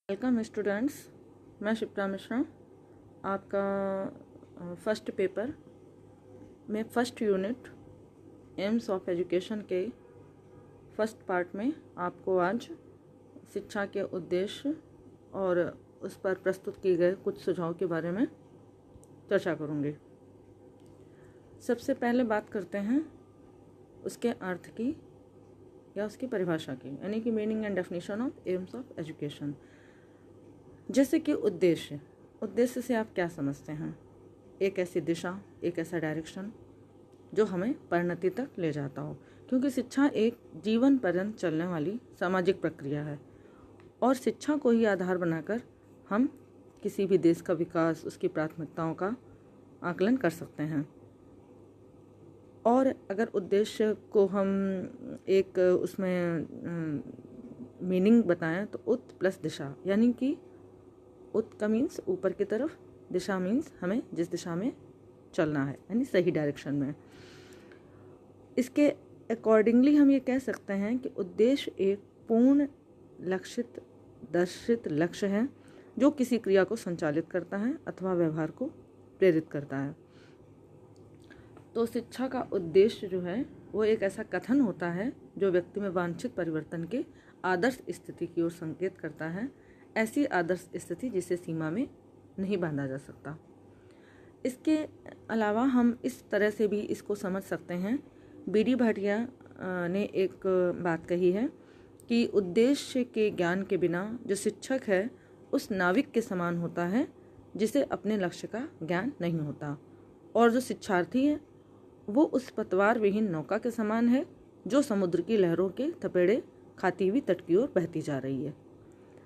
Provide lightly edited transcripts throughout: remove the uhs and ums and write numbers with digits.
Welcome students, मैं शिप्रा मिश्रा। आपका first paper में first unit AIIMS of education के फर्स्ट पार्ट में आपको आज शिक्षा के उद्देश्य और उस पर प्रस्तुत किए गए कुछ सुझाव के बारे में चर्चा करूँगी। सबसे पहले बात करते हैं उसके अर्थ की या उसकी परिभाषा की, यानी कि meaning and definition of aims of education. जैसे कि उद्देश्य से आप क्या समझते हैं? एक ऐसी दिशा, एक ऐसा डायरेक्शन जो हमें परिणति तक ले जाता हो, क्योंकि शिक्षा एक जीवन पर्यंत चलने वाली सामाजिक प्रक्रिया है और शिक्षा को ही आधार बनाकर हम किसी भी देश का विकास, उसकी प्राथमिकताओं का आकलन कर सकते हैं। और अगर उद्देश्य को हम एक उसमें मीनिंग बताएं तो उत प्लस दिशा, यानी कि उत का मीन्स ऊपर की तरफ, दिशा मीन्स हमें जिस दिशा में चलना है, यानी सही डायरेक्शन में। इसके अकॉर्डिंगली हम ये कह सकते हैं कि उद्देश्य एक पूर्ण लक्षित दर्शित लक्ष्य है जो किसी क्रिया को संचालित करता है अथवा व्यवहार को प्रेरित करता है। तो शिक्षा का उद्देश्य जो है वो एक ऐसा कथन होता है जो व्यक्ति में वांछित परिवर्तन के आदर्श स्थिति की ओर संकेत करता है, ऐसी आदर्श स्थिति जिसे सीमा में नहीं बांधा जा सकता। इसके अलावा हम इस तरह से भी इसको समझ सकते हैं। बी.डी. भाटिया ने एक बात कही है कि उद्देश्य के ज्ञान के बिना जो शिक्षक है उस नाविक के समान होता है जिसे अपने लक्ष्य का ज्ञान नहीं होता, और जो शिक्षार्थी है वो उस पतवार विहीन नौका के समान है जो समुद्र की लहरों के थपेड़े खाती हुई तट की ओर बहती जा रही है।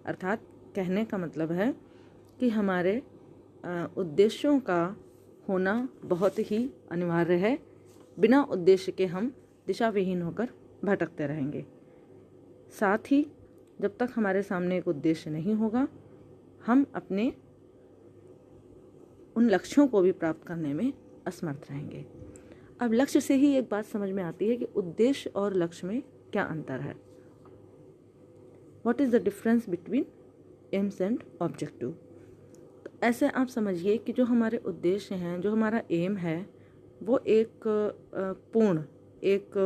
अर्थात कहने का मतलब है कि हमारे उद्देश्यों का होना बहुत ही अनिवार्य है। बिना उद्देश्य के हम दिशा विहीन होकर भटकते रहेंगे। साथ ही जब तक हमारे सामने एक उद्देश्य नहीं होगा, हम अपने उन लक्ष्यों को भी प्राप्त करने में असमर्थ रहेंगे। अब लक्ष्य से ही एक बात समझ में आती है कि उद्देश्य और लक्ष्य में क्या अंतर है। What is the difference between AIIMS and objective. तो ऐसे आप समझिए कि जो हमारे उद्देश्य हैं, जो हमारा एम है, वो एक पूर्ण, एक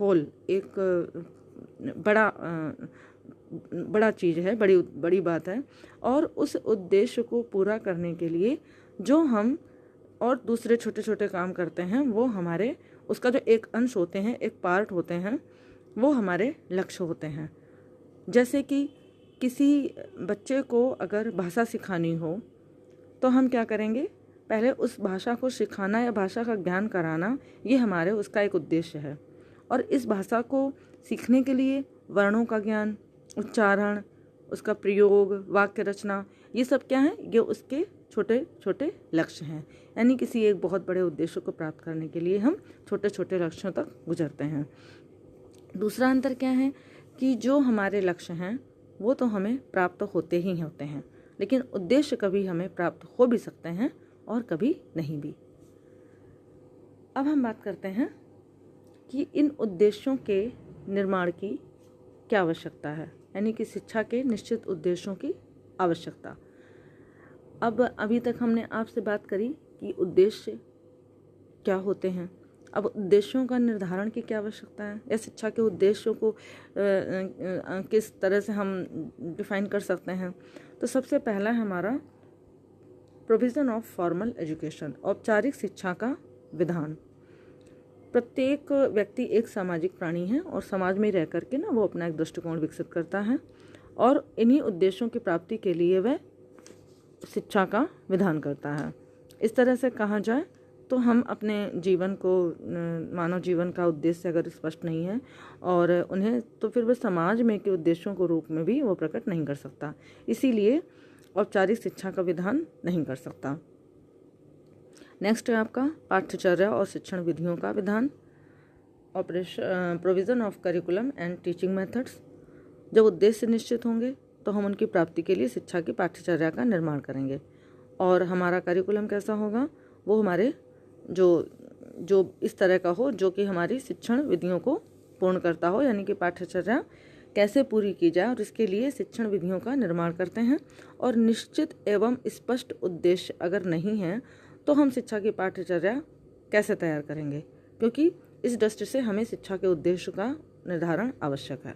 होल, एक बड़ा चीज़ है, बड़ी बात है। और उस उद्देश्य को पूरा करने के लिए जो हम और दूसरे छोटे छोटे काम करते हैं, वो हमारे उसका जो एक अंश होते हैं, एक पार्ट होते हैं, वो हमारे लक्ष्य होते हैं। जैसे कि किसी बच्चे को अगर भाषा सिखानी हो तो हम क्या करेंगे? पहले उस भाषा को सिखाना या भाषा का ज्ञान कराना, ये हमारे उसका एक उद्देश्य है। और इस भाषा को सीखने के लिए वर्णों का ज्ञान, उच्चारण, उसका प्रयोग, वाक्य रचना, ये सब क्या है? ये उसके छोटे छोटे लक्ष्य हैं। यानी किसी एक बहुत बड़े उद्देश्य को प्राप्त करने के लिए हम छोटे छोटे लक्ष्यों तक गुजरते हैं। दूसरा अंतर क्या है कि जो हमारे लक्ष्य हैं वो तो हमें प्राप्त होते ही होते हैं, लेकिन उद्देश्य कभी हमें प्राप्त हो भी सकते हैं और कभी नहीं भी। अब हम बात करते हैं कि इन उद्देश्यों के निर्माण की क्या आवश्यकता है, यानी कि शिक्षा के निश्चित उद्देश्यों की आवश्यकता। अब अभी तक हमने आपसे बात करी कि उद्देश्य क्या होते हैं। अब उद्देश्यों का निर्धारण की क्या आवश्यकता है, या शिक्षा के उद्देश्यों को किस तरह से हम डिफाइन कर सकते हैं। तो सबसे पहला है हमारा प्रोविज़न ऑफ फॉर्मल एजुकेशन, औपचारिक शिक्षा का विधान। प्रत्येक व्यक्ति एक सामाजिक प्राणी है और समाज में रह करके ना वो अपना एक दृष्टिकोण विकसित करता है, और इन्हीं उद्देश्यों की प्राप्ति के लिए वह शिक्षा का विधान करता है। इस तरह से कहा जाए तो हम अपने जीवन को, मानव जीवन का उद्देश्य अगर स्पष्ट नहीं है और उन्हें, तो फिर वह समाज में के उद्देश्यों को रूप में भी वो प्रकट नहीं कर सकता। इसीलिए औपचारिक शिक्षा का विधान नहीं कर सकता। नेक्स्ट है आपका पाठ्यचर्या और शिक्षण विधियों का विधान, provision of curriculum and teaching methods. जब उद्देश्य निश्चित होंगे तो हम उनकी प्राप्ति के लिए शिक्षा की पाठ्यचर्या का निर्माण करेंगे, और हमारा करिकुलम कैसा होगा? वो हमारे जो इस तरह का हो जो कि हमारी शिक्षण विधियों को पूर्ण करता हो, यानी कि पाठ्यचर्या कैसे पूरी की जाए और इसके लिए शिक्षण विधियों का निर्माण करते हैं। और निश्चित एवं स्पष्ट उद्देश्य अगर नहीं है तो हम शिक्षा की पाठ्यचर्या कैसे तैयार करेंगे, क्योंकि इस दृष्टि से हमें शिक्षा के उद्देश्य का निर्धारण आवश्यक है।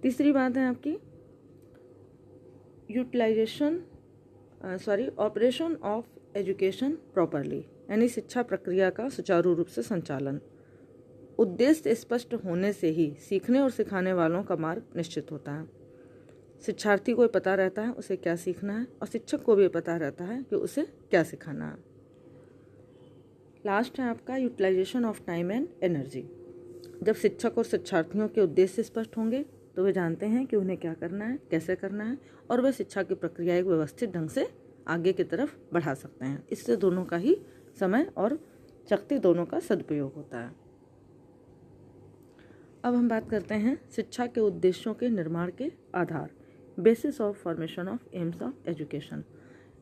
तीसरी बात है आपकी ऑपरेशन ऑफ एजुकेशन प्रॉपरली, यानी शिक्षा प्रक्रिया का सुचारू रूप से संचालन। उद्देश्य स्पष्ट होने से ही सीखने और सिखाने वालों का मार्ग निश्चित होता है। शिक्षार्थी को पता रहता है उसे क्या सीखना है और शिक्षक को भी पता रहता है कि उसे क्या सिखाना है। लास्ट है आपका utilization of time and energy. जब शिक्षक और शिक्षार्थियों के उद्देश्य स्पष्ट होंगे तो वे जानते हैं कि उन्हें क्या करना है, कैसे करना है, और वे शिक्षा की प्रक्रिया एक व्यवस्थित ढंग से आगे की तरफ बढ़ा सकते हैं। इससे दोनों का ही समय और शक्ति दोनों का सदुपयोग होता है। अब हम बात करते हैं शिक्षा के उद्देश्यों के निर्माण के आधार, basis of formation of aims of education.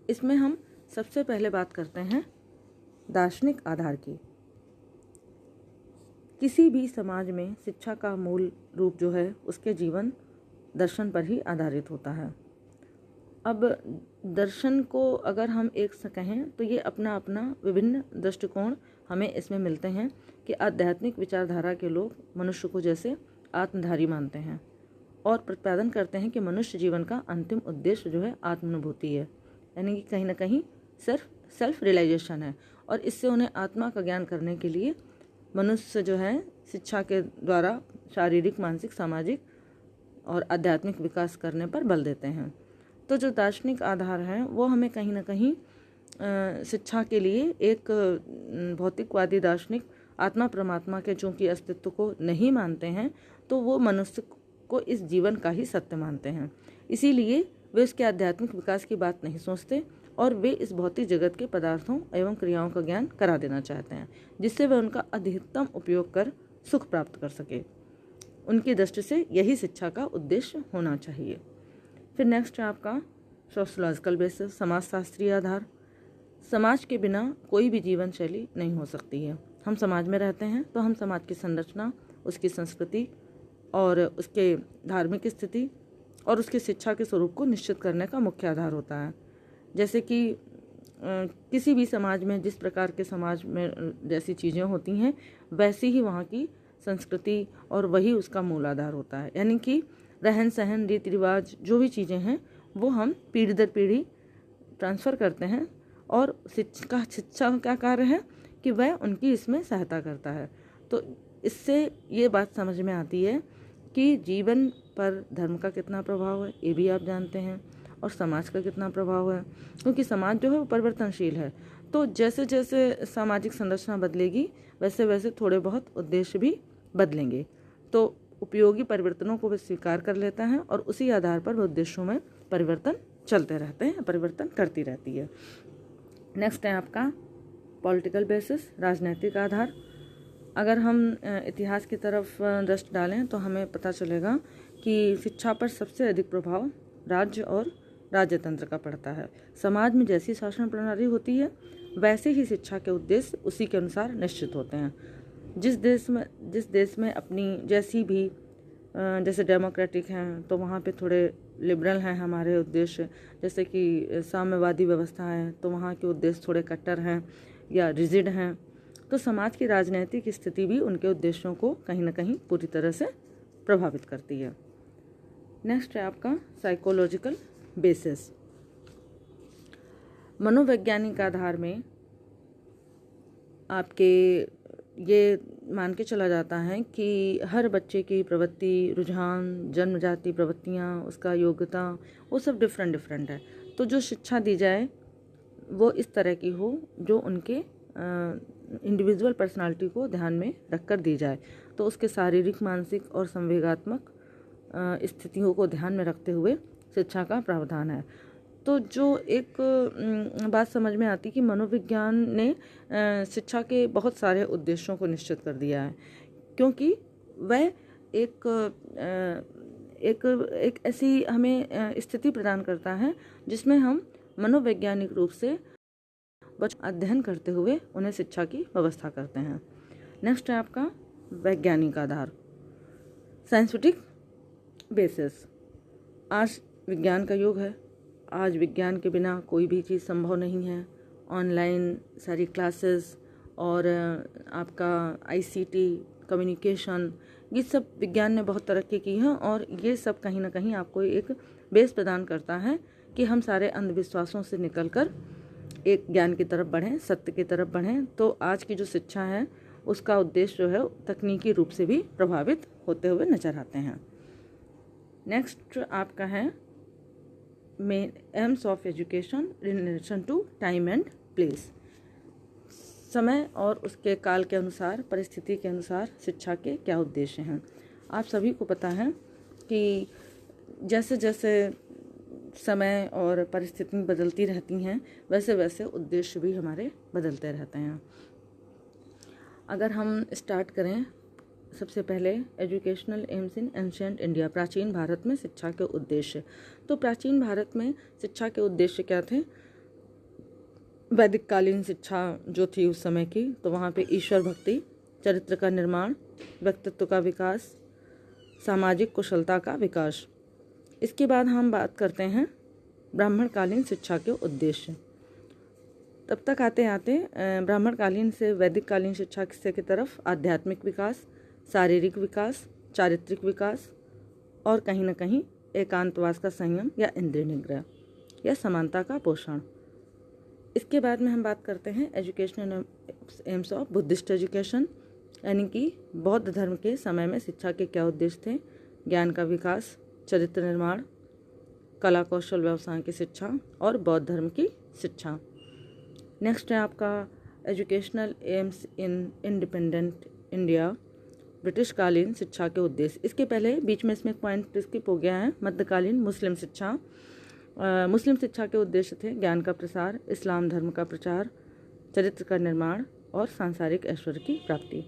इसमें हम सबसे पहले बात करते हैं दार्शनिक आधार की। किसी भी समाज में शिक्षा का मूल रूप जो है उसके जीवन दर्शन पर ही आधारित होता है। अब दर्शन को अगर हम एक से कहें तो ये अपना अपना विभिन्न दृष्टिकोण हमें इसमें मिलते हैं कि आध्यात्मिक विचारधारा के लोग मनुष्य को जैसे आत्मधारी मानते हैं और प्रतिपादन करते हैं कि मनुष्य जीवन का अंतिम उद्देश्य जो है आत्मानुभूति है, यानी कि कहीं ना कहीं सेल्फ रियलाइजेशन है। और इससे उन्हें आत्मा का ज्ञान करने के लिए मनुष्य जो है शिक्षा के द्वारा शारीरिक, मानसिक, सामाजिक और आध्यात्मिक विकास करने पर बल देते हैं। तो जो दार्शनिक आधार है वो हमें कहीं ना कहीं शिक्षा के लिए एक भौतिकवादी दार्शनिक आत्मा परमात्मा के चूंकि अस्तित्व को नहीं मानते हैं तो वो मनुष्य को इस जीवन का ही सत्य मानते हैं। इसीलिए वे उसके आध्यात्मिक विकास की बात नहीं सोचते और वे इस भौतिक जगत के पदार्थों एवं क्रियाओं का ज्ञान करा देना चाहते हैं, जिससे वे उनका अधिकतम उपयोग कर सुख प्राप्त कर सके। उनकी दृष्टि से यही शिक्षा का उद्देश्य होना चाहिए। फिर नेक्स्ट है आपका सोशलॉजिकल बेसिस, समाजशास्त्रीय आधार। समाज के बिना कोई भी जीवन शैली नहीं हो सकती है। हम समाज में रहते हैं तो हम समाज की संरचना, उसकी संस्कृति और उसके धार्मिक स्थिति और उसकी शिक्षा के स्वरूप को निश्चित करने का मुख्य आधार होता है। जैसे कि किसी भी समाज में जिस प्रकार के समाज में जैसी चीज़ें होती हैं वैसी ही वहाँ की संस्कृति और वही उसका मूल आधार होता है। यानी कि रहन सहन, रीति रिवाज, जो भी चीज़ें हैं वो हम पीढ़ी दर पीढ़ी ट्रांसफ़र करते हैं और शिक्षा का क्या कार्य है कि वह उनकी इसमें सहायता करता है। तो इससे ये बात समझ में आती है कि जीवन पर धर्म का कितना प्रभाव है ये भी आप जानते हैं और समाज का कितना प्रभाव है, क्योंकि समाज जो है वो परिवर्तनशील है। तो जैसे जैसे सामाजिक संरचना बदलेगी वैसे वैसे थोड़े बहुत उद्देश्य भी बदलेंगे। तो उपयोगी परिवर्तनों को वे स्वीकार कर लेता है और उसी आधार पर उद्देश्यों में परिवर्तन चलते रहते हैं, परिवर्तन करती रहती है। नेक्स्ट है आपका पॉलिटिकल बेसिस, राजनीतिक आधार। अगर हम इतिहास की तरफ दृष्टि डालें तो हमें पता चलेगा कि शिक्षा पर सबसे अधिक प्रभाव राज्य और राज्यतंत्र का पड़ता है। समाज में जैसी शासन प्रणाली होती है वैसे ही शिक्षा के उद्देश्य उसी के अनुसार निश्चित होते हैं। जिस देश में अपनी जैसी भी जैसे डेमोक्रेटिक हैं तो वहाँ पे थोड़े लिबरल हैं हमारे उद्देश्य, जैसे कि साम्यवादी व्यवस्था है तो वहाँ के उद्देश्य थोड़े कट्टर हैं या रिजिड हैं। तो समाज की राजनीतिक स्थिति भी उनके उद्देश्यों को कहीं ना कहीं पूरी तरह से प्रभावित करती है। नेक्स्ट है आपका साइकोलॉजिकल बेसिस। मनोवैज्ञानिक आधार में आपके ये मान के चला जाता है कि हर बच्चे की प्रवृत्ति, रुझान, जन्मजाति प्रवृत्तियाँ, उसका योग्यता, वो सब डिफरेंट है। तो जो शिक्षा दी जाए वो इस तरह की हो जो उनके इंडिविजुअल पर्सनालिटी को ध्यान में रखकर दी जाए। तो उसके शारीरिक, मानसिक और संवेगात्मक स्थितियों को ध्यान में रखते हुए शिक्षा का प्रावधान है। तो जो एक बात समझ में आती कि मनोविज्ञान ने शिक्षा के बहुत सारे उद्देश्यों को निश्चित कर दिया है, क्योंकि वह एक ऐसी हमें स्थिति प्रदान करता है जिसमें हम मनोवैज्ञानिक रूप से अध्ययन करते हुए उन्हें शिक्षा की व्यवस्था करते हैं। नेक्स्ट है आपका वैज्ञानिक आधार, साइंटिफिक बेसिस। आज विज्ञान का युग है। आज विज्ञान के बिना कोई भी चीज़ संभव नहीं है। ऑनलाइन सारी क्लासेस और आपका आईसीटी, कम्युनिकेशन, ये सब विज्ञान ने बहुत तरक्की की है और ये सब कहीं ना कहीं आपको एक बेस प्रदान करता है कि हम सारे अंधविश्वासों से निकलकर एक ज्ञान की तरफ बढ़ें, सत्य की तरफ बढ़ें। तो आज की जो शिक्षा है उसका उद्देश्य जो है तकनीकी रूप से भी प्रभावित होते हुए नजर आते हैं। नेक्स्ट आपका है aims of education in relation to time and place. समय और उसके काल के अनुसार, परिस्थिति के अनुसार शिक्षा के क्या उद्देश्य हैं। आप सभी को पता है कि जैसे जैसे समय और परिस्थिति बदलती रहती हैं वैसे वैसे उद्देश्य भी हमारे बदलते रहते हैं। अगर हम स्टार्ट करें सबसे पहले एजुकेशनल एम्स इन एंशिएंट इंडिया, प्राचीन भारत में शिक्षा के उद्देश्य। तो प्राचीन भारत में शिक्षा के उद्देश्य क्या थे? वैदिक कालीन शिक्षा जो थी उस समय की, तो वहाँ पे ईश्वर भक्ति, चरित्र का निर्माण, व्यक्तित्व का विकास, सामाजिक कुशलता का विकास। इसके बाद हम बात करते हैं ब्राह्मणकालीन शिक्षा के उद्देश्य। तब तक आते आते ब्राह्मणकालीन से वैदिक कालीन शिक्षा की तरफ आध्यात्मिक विकास, शारीरिक विकास, चारित्रिक विकास और कहीं ना कहीं एकांतवास का संयम या इंद्रिय निग्रह या समानता का पोषण। इसके बाद में हम बात करते हैं educational AIIMS of Buddhist education, यानी कि बौद्ध धर्म के समय में शिक्षा के क्या उद्देश्य थे? ज्ञान का विकास, चरित्र निर्माण, कला कौशल व्यवसाय की शिक्षा और बौद्ध धर्म की शिक्षा। नेक्स्ट है आपका educational AIIMS in independent India, British कालीन शिक्षा के उद्देश्य। इसके पहले बीच में इसमें एक पॉइंट स्किप हो गया है, मध्यकालीन मुस्लिम शिक्षा। मुस्लिम शिक्षा के उद्देश्य थे ज्ञान का प्रसार, इस्लाम धर्म का प्रचार, चरित्र का निर्माण और सांसारिक ऐश्वर्य की प्राप्ति।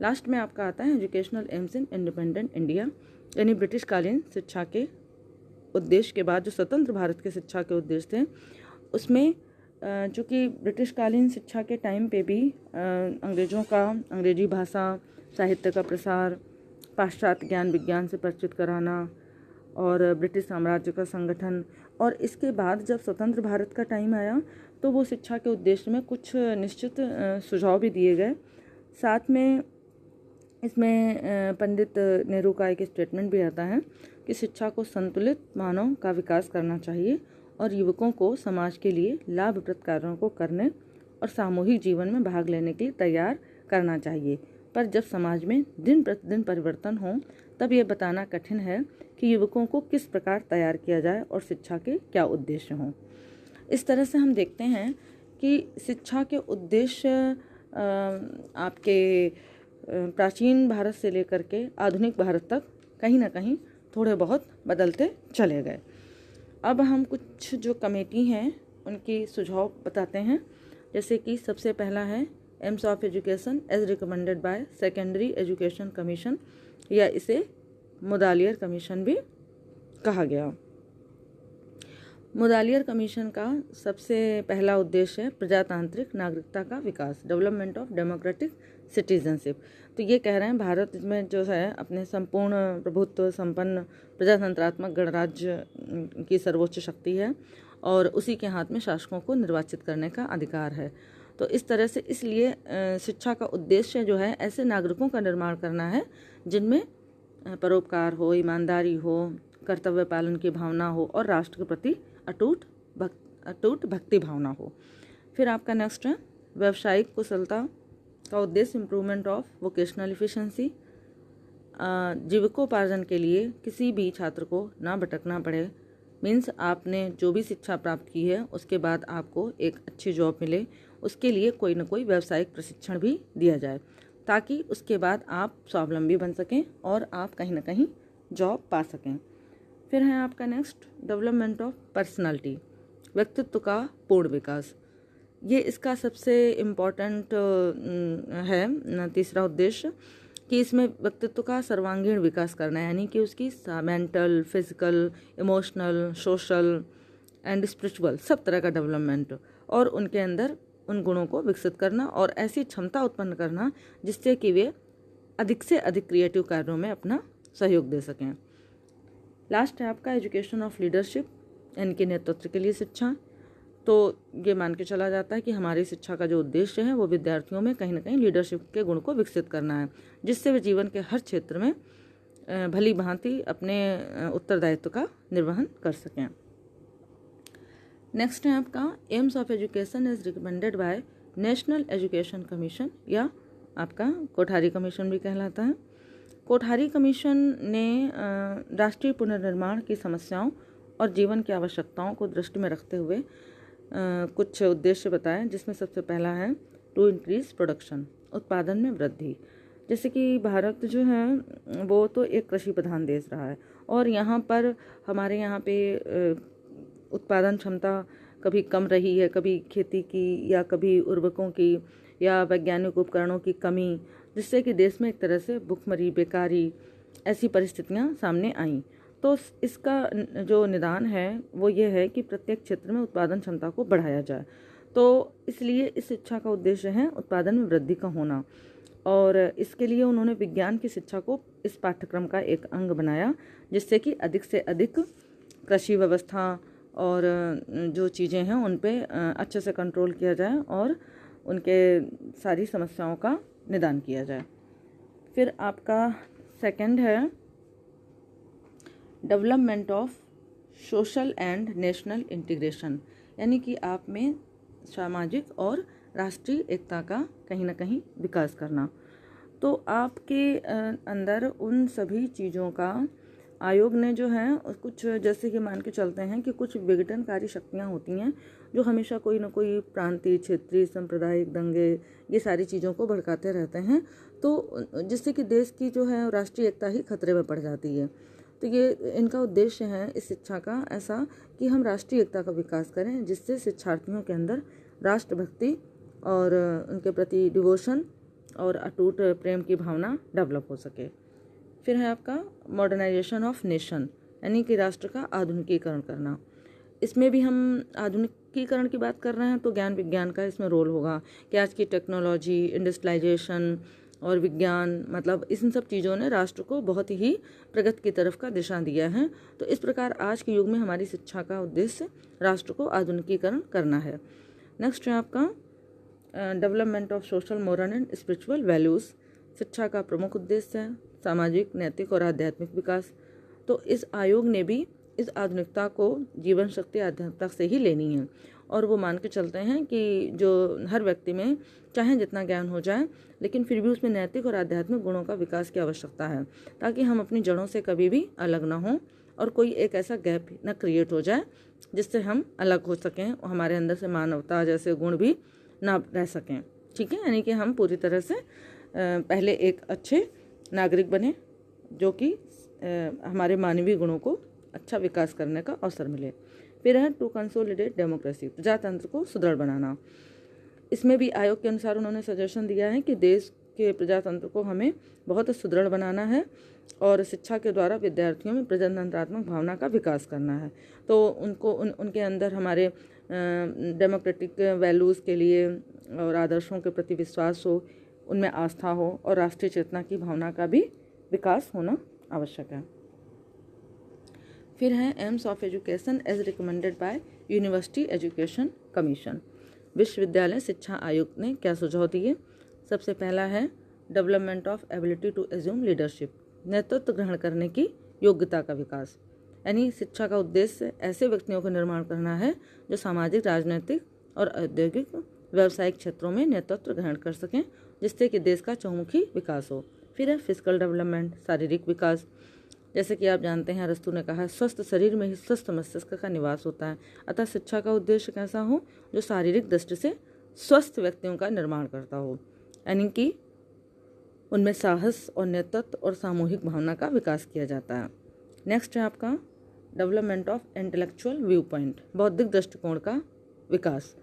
लास्ट में आपका आता है educational AIIMS in independent India, यानी ब्रिटिश कालीन शिक्षा के उद्देश्य के बाद जो स्वतंत्र भारत के शिक्षा के उद्देश्य थे उसमें चूँकि ब्रिटिश कालीन शिक्षा के टाइम पे भी अंग्रेज़ों का अंग्रेजी भाषा, साहित्य का प्रसार, पाश्चात्य ज्ञान विज्ञान से परिचित कराना और ब्रिटिश साम्राज्य का संगठन, और इसके बाद जब स्वतंत्र भारत का टाइम आया तो वो शिक्षा के उद्देश्य में कुछ निश्चित सुझाव भी दिए गए। साथ में इसमें पंडित नेहरू का एक स्टेटमेंट भी आता है कि शिक्षा को संतुलित मानव का विकास करना चाहिए और युवकों को समाज के लिए लाभप्रद कार्यों को करने और सामूहिक जीवन में भाग लेने के लिए तैयार करना चाहिए। पर जब समाज में दिन प्रतिदिन परिवर्तन हो तब ये बताना कठिन है कि युवकों को किस प्रकार तैयार किया जाए और शिक्षा के क्या उद्देश्य हों। इस तरह से हम देखते हैं कि शिक्षा के उद्देश्य आपके प्राचीन भारत से लेकर के आधुनिक भारत तक कहीं ना कहीं थोड़े बहुत बदलते चले गए। अब हम कुछ जो कमेटी हैं उनकी सुझाव बताते हैं। जैसे कि सबसे पहला है aims of education as recommended by secondary education commission, या इसे मुदालियर कमीशन भी कहा गया। मुदालियर कमीशन का सबसे पहला उद्देश्य है प्रजातांत्रिक नागरिकता का विकास, डेवलपमेंट ऑफ डेमोक्रेटिक सिटीजनशिप। तो ये कह रहे हैं भारत में जो है अपने संपूर्ण प्रभुत्व संपन्न प्रजातंत्रात्मक गणराज्य की सर्वोच्च शक्ति है और उसी के हाथ में शासकों को निर्वाचित करने का अधिकार है। तो इस तरह से इसलिए शिक्षा का उद्देश्य जो है ऐसे नागरिकों का निर्माण करना है जिनमें परोपकार हो, ईमानदारी हो, कर्तव्य पालन की भावना हो और राष्ट्र के प्रति अटूट भक्ति भावना हो। फिर आपका नेक्स्ट है व्यावसायिक कुशलता का उद्देश्य इम्प्रूवमेंट ऑफ वोकेशनल एफिशिएंसी। जीविकोपार्जन के लिए किसी भी छात्र को ना भटकना पड़े, मीन्स आपने जो भी शिक्षा प्राप्त की है उसके बाद आपको एक अच्छी जॉब मिले, उसके लिए कोई ना कोई व्यावसायिक प्रशिक्षण भी दिया जाए ताकि उसके बाद आप स्वावलंबी बन सकें और आप कहीं ना कहीं जॉब पा सकें। फिर है आपका नेक्स्ट डेवलपमेंट ऑफ पर्सनालिटी, व्यक्तित्व का पूर्ण विकास। ये इसका सबसे इम्पॉर्टेंट है तीसरा उद्देश्य कि इसमें व्यक्तित्व का सर्वांगीण विकास करना है, यानी कि उसकी mental, physical, emotional, social and spiritual सब तरह का डेवलपमेंट और उनके अंदर उन गुणों को विकसित करना और ऐसी क्षमता उत्पन्न करना जिससे कि वे अधिक से अधिक क्रिएटिव कार्यों में अपना सहयोग दे सकें। लास्ट है आपका एजुकेशन ऑफ लीडरशिप, यानी कि नेतृत्व के लिए शिक्षा। तो ये मान के चला जाता है कि हमारी शिक्षा का जो उद्देश्य है वो विद्यार्थियों में कहीं ना कहीं लीडरशिप के गुण को विकसित करना है, जिससे वे जीवन के हर क्षेत्र में भली भांति अपने उत्तरदायित्व का निर्वहन कर सकें। नेक्स्ट है आपका AIIMS of education is recommended by national education commission, या आपका कोठारी कमीशन भी कहलाता है। कोठारी कमीशन ने राष्ट्रीय पुनर्निर्माण की समस्याओं और जीवन की आवश्यकताओं को दृष्टि में रखते हुए कुछ उद्देश्य बताए, जिसमें सबसे पहला है टू इंक्रीज प्रोडक्शन, उत्पादन में वृद्धि। जैसे कि भारत जो है वो तो एक कृषि प्रधान देश रहा है, और यहाँ पर हमारे यहाँ पे उत्पादन क्षमता कभी कम रही है, कभी खेती की या कभी उर्वरकों की या वैज्ञानिक उपकरणों की कमी, जिससे कि देश में एक तरह से भुखमरी, बेकारी ऐसी परिस्थितियाँ सामने आईं। तो इसका जो निदान है वो ये है कि प्रत्येक क्षेत्र में उत्पादन क्षमता को बढ़ाया जाए। तो इसलिए इस शिक्षा का उद्देश्य है उत्पादन में वृद्धि का होना, और इसके लिए उन्होंने विज्ञान की शिक्षा को इस पाठ्यक्रम का एक अंग बनाया, जिससे कि अधिक से अधिक कृषि व्यवस्था और जो चीज़ें हैं उन पे अच्छे से कंट्रोल किया जाए और उनके सारी समस्याओं का निदान किया जाए। फिर आपका सेकंड है development of social and national integration, यानी कि आप में सामाजिक और राष्ट्रीय एकता का कहीं ना कहीं विकास करना। तो आपके अंदर उन सभी चीज़ों का आयोग ने जो है कुछ, जैसे कि मान के चलते हैं कि कुछ विघटनकारी शक्तियाँ होती हैं जो हमेशा कोई ना कोई प्रांतीय, क्षेत्रीय, सांप्रदायिक दंगे ये सारी चीज़ों को भड़काते रहते हैं, तो जिससे कि देश की जो है राष्ट्रीय एकता ही खतरे में पड़ जाती है। तो ये इनका उद्देश्य है इस शिक्षा का ऐसा कि हम राष्ट्रीय एकता का विकास करें, जिससे शिक्षार्थियों के अंदर राष्ट्रभक्ति और उनके प्रति डिवोशन और अटूट प्रेम की भावना डेवलप हो सके। फिर है आपका मॉडर्नाइजेशन ऑफ नेशन, यानी कि राष्ट्र का आधुनिकीकरण करना। इसमें भी हम आधुनिकीकरण की बात कर रहे हैं तो ज्ञान विज्ञान का इसमें रोल होगा कि आज की टेक्नोलॉजी, इंडस्ट्रियलाइजेशन और विज्ञान, मतलब इन सब चीज़ों ने राष्ट्र को बहुत ही प्रगति की तरफ का दिशा दिया है। तो इस प्रकार आज के युग में हमारी शिक्षा का उद्देश्य राष्ट्र को आधुनिकीकरण करना है। नेक्स्ट है आपका development of social, moral and spiritual values. शिक्षा का प्रमुख उद्देश्य है सामाजिक, नैतिक और आध्यात्मिक विकास। तो इस आयोग ने भी इस आधुनिकता को जीवन शक्ति आध्यात्मिकता से ही लेनी है, और वो मान के चलते हैं कि जो हर व्यक्ति में चाहे जितना ज्ञान हो जाए, लेकिन फिर भी उसमें नैतिक और आध्यात्मिक गुणों का विकास की आवश्यकता है, ताकि हम अपनी जड़ों से कभी भी अलग ना हों और कोई एक ऐसा गैप न क्रिएट हो जाए जिससे हम अलग हो सकें और हमारे अंदर से मानवता जैसे गुण भी ना रह सकें। ठीक है, यानी कि हम पूरी तरह से पहले एक अच्छे नागरिक बने, जो कि हमारे मानवीय गुणों को अच्छा विकास करने का अवसर मिले। फिर है टू कंसोलिडेट डेमोक्रेसी, प्रजातंत्र को सुदृढ़ बनाना। इसमें भी आयोग के अनुसार उन्होंने सजेशन दिया है कि देश के प्रजातंत्र को हमें बहुत सुदृढ़ बनाना है और शिक्षा के द्वारा विद्यार्थियों में प्रजातंत्रात्मक भावना का विकास करना है। तो उनको उनके अंदर हमारे डेमोक्रेटिक वैल्यूज़ के लिए और आदर्शों के प्रति विश्वास हो, उनमें आस्था हो और राष्ट्रीय चेतना की भावना का भी विकास होना आवश्यक है। फिर है aims of education as recommended by university education commission. विश्वविद्यालय शिक्षा आयोग ने क्या सुझाव दिए? सबसे पहला है development of ability to assume leadership, नेतृत्व ग्रहण करने की योग्यता का विकास। यानी शिक्षा का उद्देश्य ऐसे व्यक्तियों का निर्माण करना है जो सामाजिक, राजनीतिक और औद्योगिक व्यावसायिक क्षेत्रों में नेतृत्व ग्रहण कर सकें, जिससे कि देश का चहुमुखी विकास हो। फिर है फिजिकल डेवलपमेंट, शारीरिक विकास। जैसे कि आप जानते हैं अरस्तु ने कहा है स्वस्थ शरीर में ही स्वस्थ मस्तिष्क का निवास होता है। अतः शिक्षा का उद्देश्य कैसा हो जो शारीरिक दृष्टि से स्वस्थ व्यक्तियों का निर्माण करता हो, यानी कि उनमें साहस और नेतृत्व और सामूहिक भावना का विकास किया जाता है। नेक्स्ट है आपका development of intellectual view point, बौद्धिक दृष्टिकोण का विकास।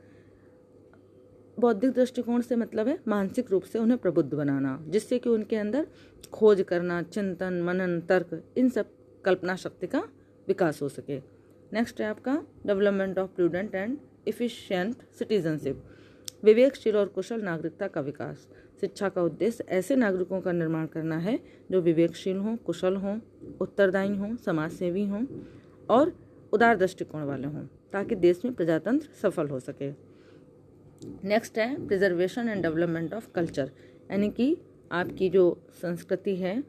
बौद्धिक दृष्टिकोण से मतलब है मानसिक रूप से उन्हें प्रबुद्ध बनाना, जिससे कि उनके अंदर खोज करना, चिंतन, मनन, तर्क, इन सब कल्पना शक्ति का विकास हो सके। नेक्स्ट है आपका development of prudent and efficient citizenship, विवेकशील और कुशल नागरिकता का विकास। शिक्षा का उद्देश्य ऐसे नागरिकों का निर्माण करना है जो विवेकशील हों, कुशल हों, उत्तरदायी हों, समाजसेवी हों और उदार दृष्टिकोण वाले हों, ताकि देश में प्रजातंत्र सफल हो सके। नेक्स्ट है preservation and development of culture, यानी कि आपकी जो संस्कृति है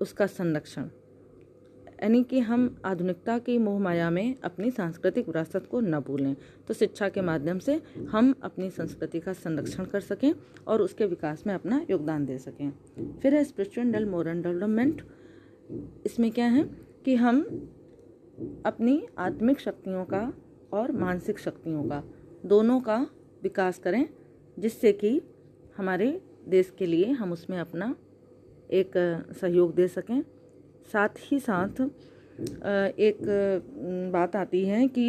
उसका संरक्षण, यानी कि हम आधुनिकता की मोह माया में अपनी सांस्कृतिक विरासत को न भूलें। तो शिक्षा के माध्यम से हम अपनी संस्कृति का संरक्षण कर सकें और उसके विकास में अपना योगदान दे सकें। फिर है स्पिरिचुअल एंड मोरल डेवलपमेंट। इसमें क्या है कि हम अपनी आत्मिक शक्तियों का और मानसिक शक्तियों का दोनों का विकास करें, जिससे कि हमारे देश के लिए हम उसमें अपना एक सहयोग दे सकें। साथ ही साथ एक बात आती है कि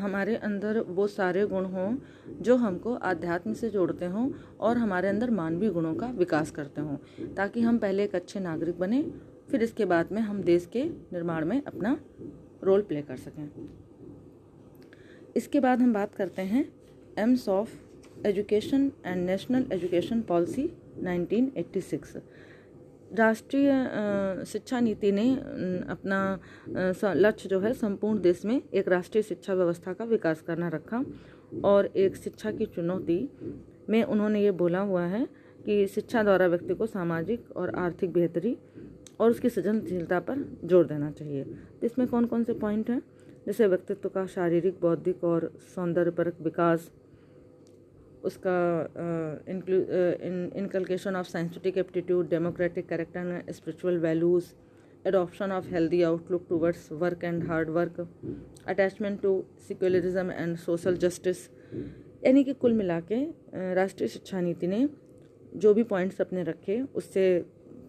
हमारे अंदर वो सारे गुण हों जो हमको आध्यात्म से जोड़ते हों और हमारे अंदर मानवीय गुणों का विकास करते हों, ताकि हम पहले एक अच्छे नागरिक बने, फिर इसके बाद में हम देश के निर्माण में अपना रोल प्ले कर सकें। इसके बाद हम बात करते हैं AIIMS of education and national education policy 1986। राष्ट्रीय शिक्षा नीति ने अपना लक्ष्य जो है संपूर्ण देश में एक राष्ट्रीय शिक्षा व्यवस्था का विकास करना रखा, और एक शिक्षा की चुनौती में उन्होंने ये बोला हुआ है कि शिक्षा द्वारा व्यक्ति को सामाजिक और आर्थिक बेहतरी और उसकी सृजनशीलता पर जोर देना चाहिए। तो इसमें कौन कौन से पॉइंट हैं, जैसे व्यक्तित्व का शारीरिक, बौद्धिक और सौंदर्यपरक विकास, उसका inculcation of scientific aptitude, democratic character and spiritual values, adoption of healthy outlook towards work and hard work, attachment to secularism and social justice. यानी कि कुल मिला के राष्ट्रीय शिक्षा नीति ने जो भी पॉइंट्स अपने रखे उससे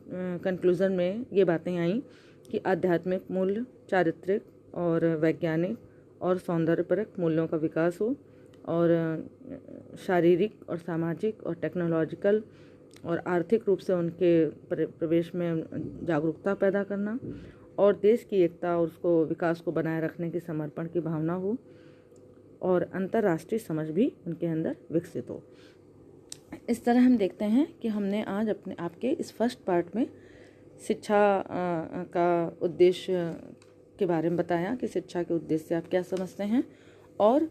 कंक्लूज़न में ये बातें आई कि आध्यात्मिक मूल्य, चारित्रिक और वैज्ञानिक और सौंदर्यपरक मूल्यों का विकास हो, और शारीरिक और सामाजिक और टेक्नोलॉजिकल और आर्थिक रूप से उनके प्रवेश में जागरूकता पैदा करना, और देश की एकता और उसको विकास को बनाए रखने की समर्पण की भावना हो, और अंतर्राष्ट्रीय समझ भी उनके अंदर विकसित हो। इस तरह हम देखते हैं कि हमने आज अपने आपके इस फर्स्ट पार्ट में शिक्षा का उद्देश्य के बारे में बताया कि शिक्षा के उद्देश्य से आप क्या समझते हैं और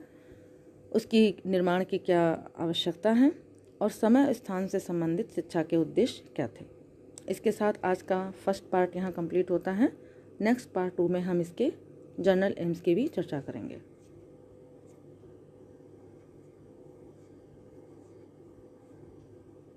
उसकी निर्माण की क्या आवश्यकता है, और समय स्थान से संबंधित शिक्षा के उद्देश्य क्या थे। इसके साथ आज का फर्स्ट पार्ट यहाँ कंप्लीट होता है। नेक्स्ट पार्ट 2 में हम इसके जनरल एम्स की भी चर्चा करेंगे।